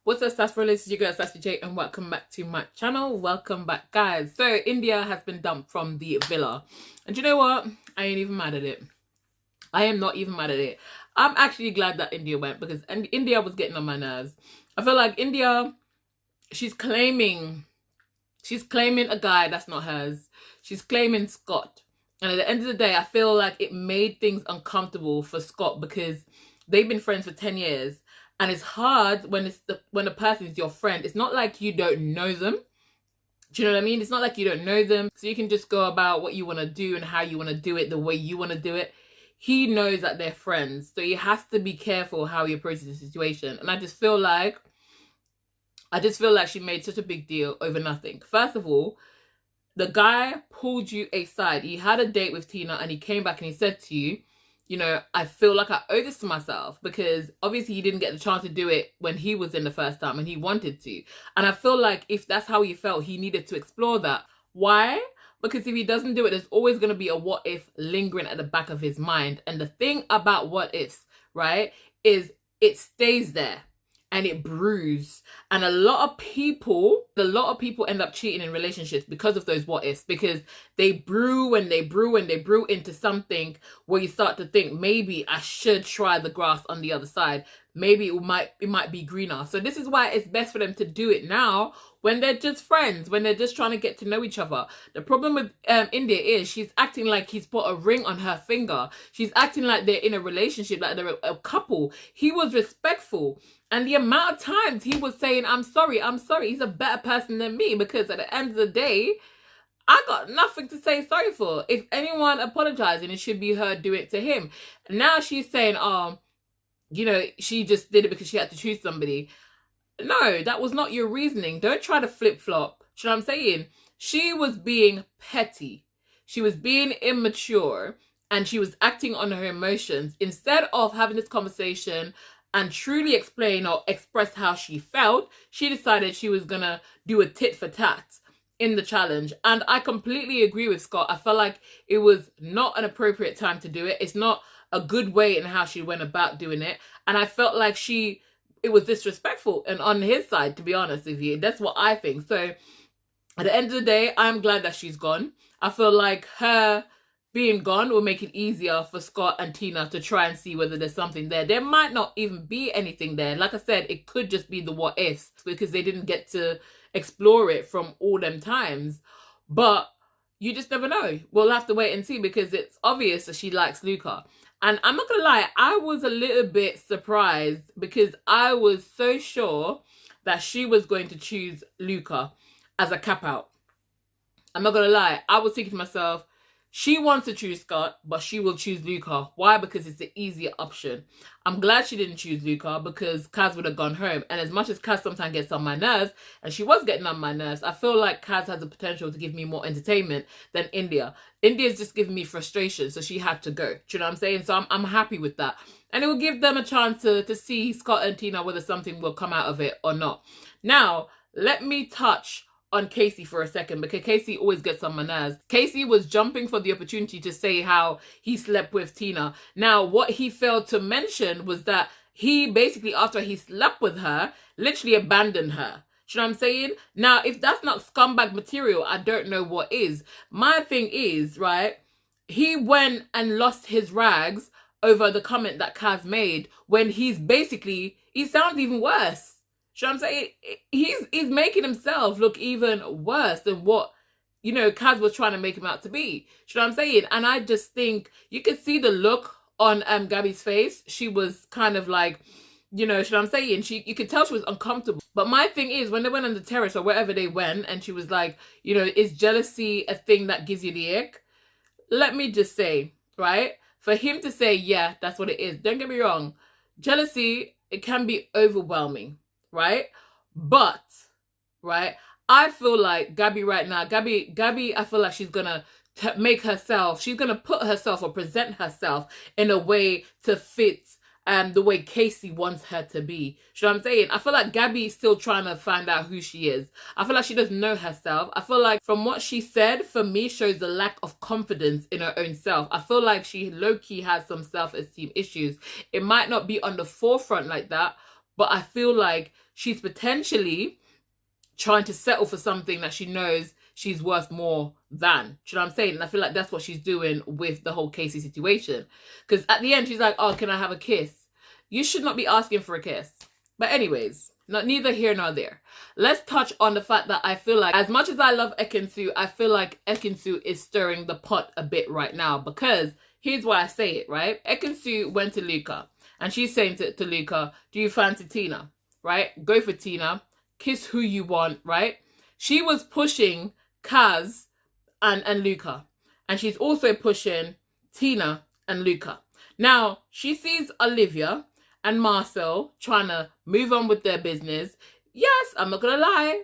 What's up, Sassy? It's your girl Sassy J, and welcome back to my channel. Welcome back, guys. So India has been dumped from the villa, and you know what? I ain't even mad at it. I am not even mad at it. I'm actually glad that India went, because India was getting on my nerves. I feel like India, she's claiming a guy that's not hers. She's claiming Scott, and at the end of the day, I feel like it made things uncomfortable for Scott because they've been friends for 10 years. And it's hard when when a person is your friend. It's not like you don't know them. Do you know what I mean? It's not like you don't know them. So you can just go about what you want to do and how you want to do it the way you want to do it. He knows that they're friends. So he has to be careful how he approaches the situation. And I just feel like she made such a big deal over nothing. First of all, the guy pulled you aside. He had a date with Tina and he came back and he said to you, you know, I feel like I owe this to myself, because obviously he didn't get the chance to do it when he was in the first time and he wanted to. And I feel like if that's how he felt, he needed to explore that. Why? Because if he doesn't do it, there's always going to be a what if lingering at the back of his mind. And the thing about what ifs, right, is it stays there and it brews. And a lot of people end up cheating in relationships because of those what ifs, because they brew and they brew and they brew into something where you start to think, maybe I should try the grass on the other side. Maybe it might be greener. So this is why it's best for them to do it now, when they're just friends, when they're just trying to get to know each other. The problem with India is she's acting like he's put a ring on her finger. She's acting like they're in a relationship, like they're a couple. He was respectful. And the amount of times he was saying, I'm sorry, he's a better person than me, because at the end of the day, I got nothing to say sorry for. If anyone apologizing, it should be her doing it to him. Now she's saying, you know, she just did it because she had to choose somebody. No, that was not your reasoning. Don't try to flip-flop. You know what I'm saying? She was being petty. She was being immature, and she was acting on her emotions. Instead of having this conversation and truly explain or express how she felt, she decided she was gonna do a tit for tat in the challenge. And I completely agree with Scott. I felt like it was not an appropriate time to do it. It's not a good way in how she went about doing it. And I felt like it was disrespectful and on his side, to be honest with you. That's what I think. So at the end of the day, I'm glad that she's gone. I feel like her being gone will make it easier for Scott and Tina to try and see whether there's something there. There might not even be anything there. Like I said, it could just be the what ifs, because they didn't get to explore it from all them times. But you just never know. We'll have to wait and see, because it's obvious that she likes Luca. And I'm not gonna lie, I was a little bit surprised, because I was so sure that she was going to choose Luca as a cap out. I'm not gonna lie, I was thinking to myself, she wants to choose Scott, but she will choose Luca. Why? Because it's the easier option. I'm glad she didn't choose Luca, because Kaz would have gone home. And as much as Kaz sometimes gets on my nerves, and she was getting on my nerves, I feel like Kaz has the potential to give me more entertainment than India. India's just giving me frustration, so she had to go. Do you know what I'm saying? So I'm happy with that. And it will give them a chance to see Scott and Tina whether something will come out of it or not. Now, let me touch on Casey for a second, because Casey always gets on my nerves. Casey was jumping for the opportunity to say how he slept with Tina. Now, what he failed to mention was that he basically, after he slept with her, literally abandoned her. You know what I'm saying? Now, if that's not scumbag material, I don't know what is. My thing is, right, he went and lost his rags over the comment that Kaz made, when he sounds even worse. You know what I'm saying? He's making himself look even worse than what, you know, Kaz was trying to make him out to be. You know what I'm saying? And I just think you could see the look on Gabby's face. She was kind of like, you know what I'm saying? You could tell she was uncomfortable. But my thing is, when they went on the terrace or wherever they went, and she was like, you know, is jealousy a thing that gives you the ick? Let me just say, right? For him to say, yeah, that's what it is. Don't get me wrong. Jealousy, it can be overwhelming. Right? But, right, I feel like Gabby right now, Gabby, I feel like she's gonna she's gonna put herself or present herself in a way to fit the way Casey wants her to be. You know what I'm saying? I feel like Gabby's still trying to find out who she is. I feel like she doesn't know herself. I feel like from what she said, for me, shows a lack of confidence in her own self. I feel like she low-key has some self-esteem issues. It might not be on the forefront like that, but I feel like she's potentially trying to settle for something that she knows she's worth more than. Do you know what I'm saying? And I feel like that's what she's doing with the whole Casey situation. Because at the end, she's like, oh, can I have a kiss? You should not be asking for a kiss. But anyways, neither here nor there. Let's touch on the fact that I feel like, as much as I love Ekin-Su, I feel like Ekin-Su is stirring the pot a bit right now. Because here's why I say it, right? Ekin-Su went to Luca. And she's saying to Luca, do you fancy Tina? Right? Go for Tina. Kiss who you want, right? She was pushing Kaz and Luca. And she's also pushing Tina and Luca. Now, she sees Olivia and Marcel trying to move on with their business. Yes, I'm not going to lie.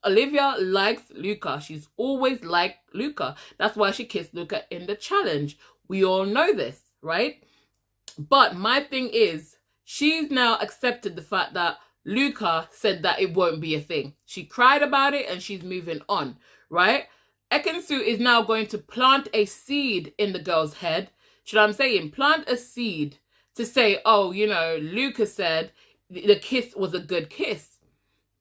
Olivia likes Luca. She's always liked Luca. That's why she kissed Luca in the challenge. We all know this, right? But my thing is, she's now accepted the fact that Luca said that it won't be a thing. She cried about it and she's moving on, right? Ekin-Su is now going to plant a seed in the girl's head. You know what I'm saying? Plant a seed to say, oh, you know, Luca said the kiss was a good kiss.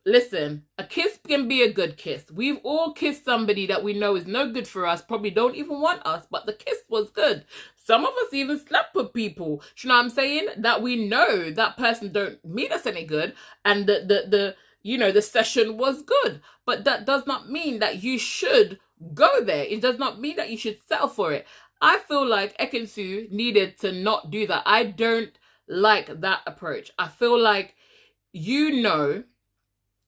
Listen, a kiss can be a good kiss. We've all kissed somebody that we know is no good for us, probably don't even want us, but the kiss was good. Some of us even slept with people, you know what I'm saying, that we know that person don't mean us any good, and the you know, the session was good. But that does not mean that you should go there. It does not mean that you should settle for it. I feel like Ekin-Su needed to not do that. I don't like that approach. I feel like you know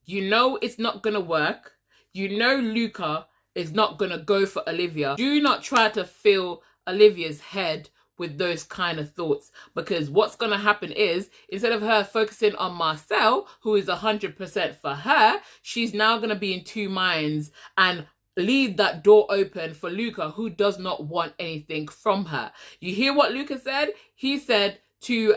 it's not going to work. You know Luca is not going to go for Olivia. Do not try to fill Olivia's head with those kind of thoughts, because what's going to happen is, instead of her focusing on Marcel, who is 100% for her, she's now going to be in two minds and leave that door open for Luca, who does not want anything from her. You hear what Luca said? He said to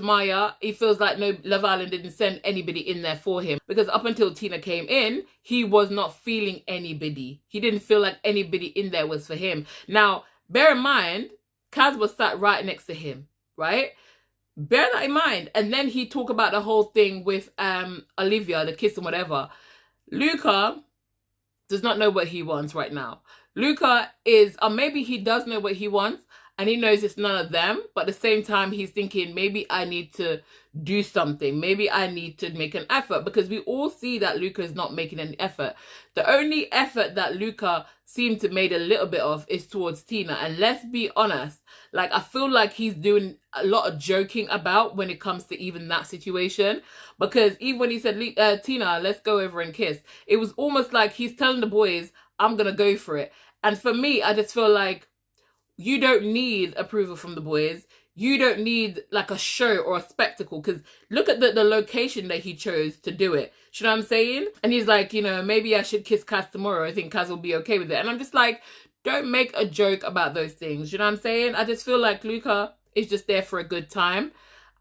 Maya, he feels like no, Love Island didn't send anybody in there for him, because up until Tina came in, he was not feeling anybody. He didn't feel like anybody in there was for him. Now, bear in mind, Kaz was sat right next to him, right? Bear that in mind. And then he talked about the whole thing with Olivia, the kiss and whatever. Luca does not know what he wants right now. Luca is, or maybe he does know what he wants, and he knows it's none of them, but at the same time, he's thinking, maybe I need to do something. Maybe I need to make an effort, because we all see that Luca is not making any effort. The only effort that Luca seemed to made a little bit of is towards Tina. And let's be honest, like, I feel like he's doing a lot of joking about when it comes to even that situation. Because even when he said, Tina, let's go over and kiss, it was almost like he's telling the boys, I'm going to go for it. And for me, I just feel like, you don't need approval from the boys. You don't need like a show or a spectacle, because look at the location that he chose to do it. You know what I'm saying? And he's like, you know, maybe I should kiss Kaz tomorrow. I think Kaz will be okay with it. And I'm just like, don't make a joke about those things. You know what I'm saying? I just feel like Luca is just there for a good time,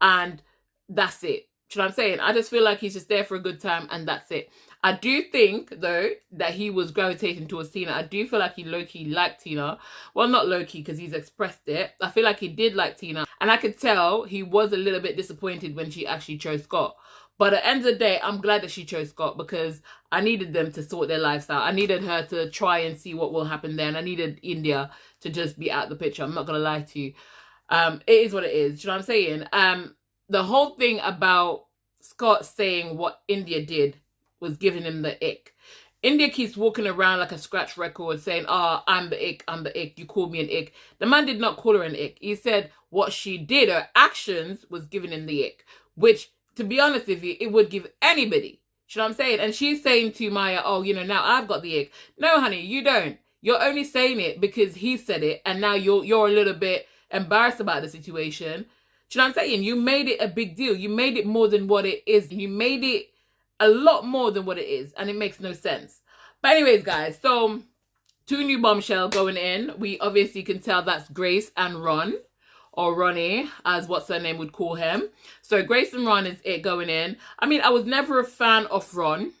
and that's it. You know what I'm saying? I just feel like he's just there for a good time, and that's it. I do think, though, that he was gravitating towards Tina. I do feel like he low-key liked Tina. Well, not low-key, because he's expressed it. I feel like he did like Tina. And I could tell he was a little bit disappointed when she actually chose Scott. But at the end of the day, I'm glad that she chose Scott, because I needed them to sort their lives out. I needed her to try and see what will happen then. I needed India to just be out of the picture. I'm not going to lie to you. It is what it is. Do you know what I'm saying? The whole thing about Scott saying what India did was giving him the ick. India keeps walking around like a scratch record saying, oh, I'm the ick, you called me an ick. The man did not call her an ick. He said what she did, her actions, was giving him the ick. Which, to be honest with you, it would give anybody. You know what I'm saying? And she's saying to Maya, oh, you know, now I've got the ick. No, honey, you don't. You're only saying it because he said it, and now you're a little bit embarrassed about the situation. Do you know what I'm saying? You made it a big deal. You made it more than what it is. You made it a lot more than what it is, and it makes no sense. But anyways, guys, so 2 new bombshell going in. We obviously can tell that's Grace and Ron, or Ronnie, as what's her name would call him. So Grace and Ron is it going in. I mean, I was never a fan of Ron,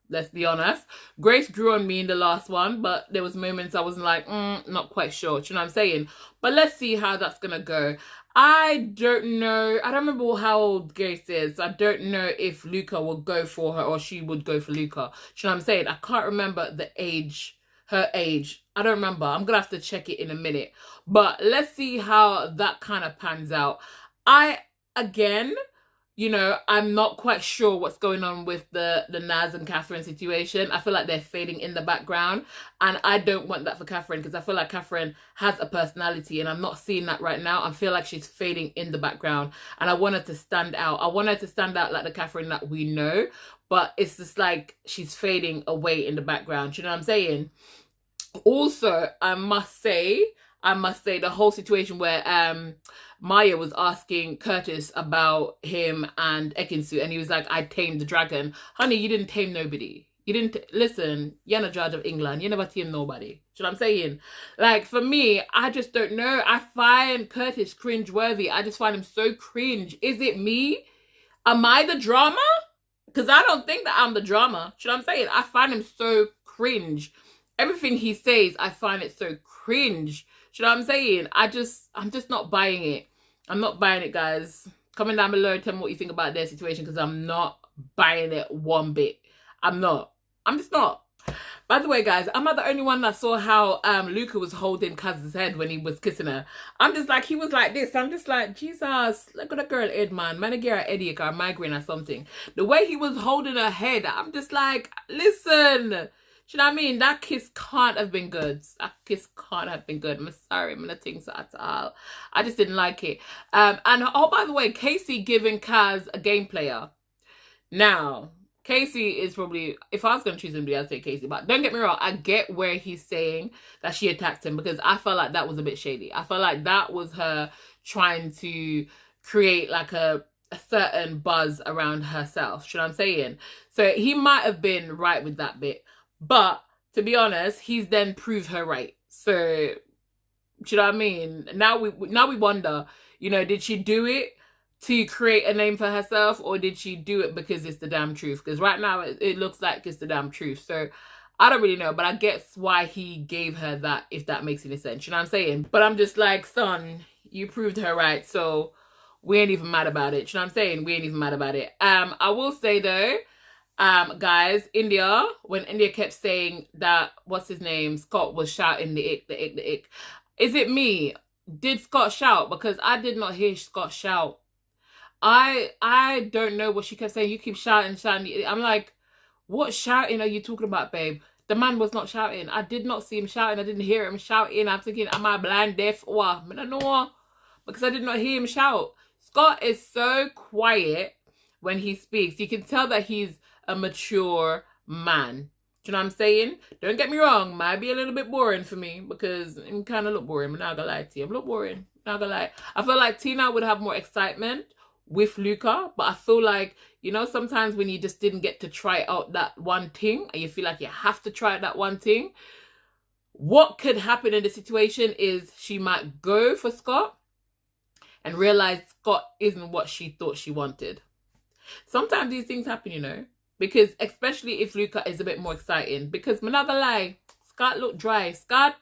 let's be honest. Grace grew on me in the last one, but there was moments I wasn't like, not quite sure. Do you know what I'm saying? But let's see how that's gonna go. I don't know. I don't remember how old Grace is. I don't know if Luca will go for her or she would go for Luca. Do you know what I'm saying? I can't remember the age, her age. I don't remember. I'm going to have to check it in a minute. But let's see how that kind of pans out. Again, you know, I'm not quite sure what's going on with the Naz and Catherine situation. I feel like they're fading in the background. And I don't want that for Catherine because I feel like Catherine has a personality and I'm not seeing that right now. I feel like she's fading in the background and I want her to stand out. I want her to stand out like the Catherine that we know. But it's just like she's fading away in the background. You know what I'm saying? Also, I must say the whole situation where Maya was asking Curtis about him and Ekin-Su, and he was like, I tamed the dragon. Honey, you didn't tame nobody. You didn't, listen, you're not judge of England. You never tamed nobody. You know what I'm saying? Like, for me, I just don't know. I find Curtis cringe-worthy. I just find him so cringe. Is it me? Am I the drama? Because I don't think that I'm the drama. You know what I'm saying? I find him so cringe. Everything he says, I find it so cringe. You know what I'm saying? I'm just not buying it. I'm not buying it, guys. Comment down below, tell me what you think about their situation, because I'm not buying it one bit. I'm just not. By the way, guys, am I the only one that saw how Luca was holding Kaz's head when he was kissing her? I'm just like, he was like this. I'm just like, Jesus, look at the girl head, man. Man, get a headache or a migraine or something. The way he was holding her head, I'm just like, listen. Do you know what I mean? That kiss can't have been good. That kiss can't have been good. I'm sorry. I'm not thinking so at all. I just didn't like it. And oh, by the way, Casey giving Kaz a game player. Now, Casey is probably, if I was going to choose somebody, I'd say Casey. But don't get me wrong. I get where he's saying that she attacked him because I felt like that was a bit shady. I felt like that was her trying to create like a certain buzz around herself. You know what I'm saying? So he might have been right with that bit. But to be honest, he's then proved her right. So, do you know what I mean? Now we wonder, you know, did she do it to create a name for herself, or did she do it because it's the damn truth? Because right now it looks like it's the damn truth. So I don't really know, but I guess why he gave her that, if that makes any sense. You know what I'm saying? But I'm just like, son, you proved her right, so we ain't even mad about it. You know what I'm saying? We ain't even mad about it. I will say though, guys, India, when India kept saying that, what's his name, Scott was shouting the ick, the ick, the ick. Is it me? Did Scott shout? Because I did not hear Scott shout. I don't know what she kept saying. You keep shouting. I'm like, what shouting are you talking about, babe? The man was not shouting. I did not see him shouting. I didn't hear him shouting. I'm thinking, am I blind, deaf, or I don't know, because I did not hear him shout. Scott is so quiet when he speaks. You can tell that he's a mature man. Do you know what I'm saying? Don't get me wrong, might be a little bit boring for me because I'm kind of look boring. I'm not gonna lie to you. I'm a little boring. Not gonna lie. I feel like Tina would have more excitement with Luca, but I feel like, you know, sometimes when you just didn't get to try out that one thing and you feel like you have to try out that one thing, what could happen in the situation is she might go for Scott and realize Scott isn't what she thought she wanted. Sometimes these things happen, you know. Because especially if Luca is a bit more exciting. Because I'm not gonna lie, Scott looked dry. Scott,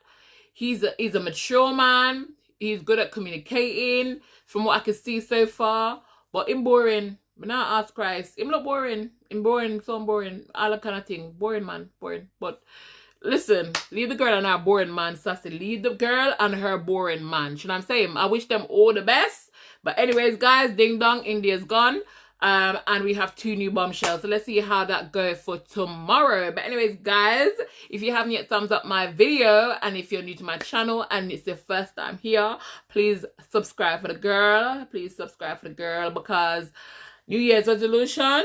he's a mature man. He's good at communicating from what I can see so far. But him boring. But now ask Christ. Him look boring. Him boring, so boring. All that kind of thing. Boring, man. Boring. But listen, leave the girl and her boring man, Sassy. Leave the girl and her boring man. You know what I'm saying? I wish them all the best. But anyways, guys, ding dong, India's gone. And we have 2 new bombshells. So let's see how that goes for tomorrow. But anyways, guys, if you haven't yet thumbs up my video, and if you're new to my channel and it's your first time here, please subscribe for the girl. Please subscribe for the girl, because New Year's resolution,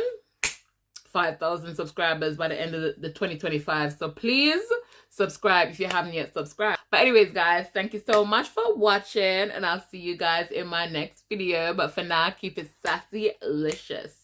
5,000 subscribers by the end of the 2025. So please subscribe if you haven't yet subscribed. But anyways, guys, thank you so much for watching, and I'll see you guys in my next video. But for now, keep it sassy-licious.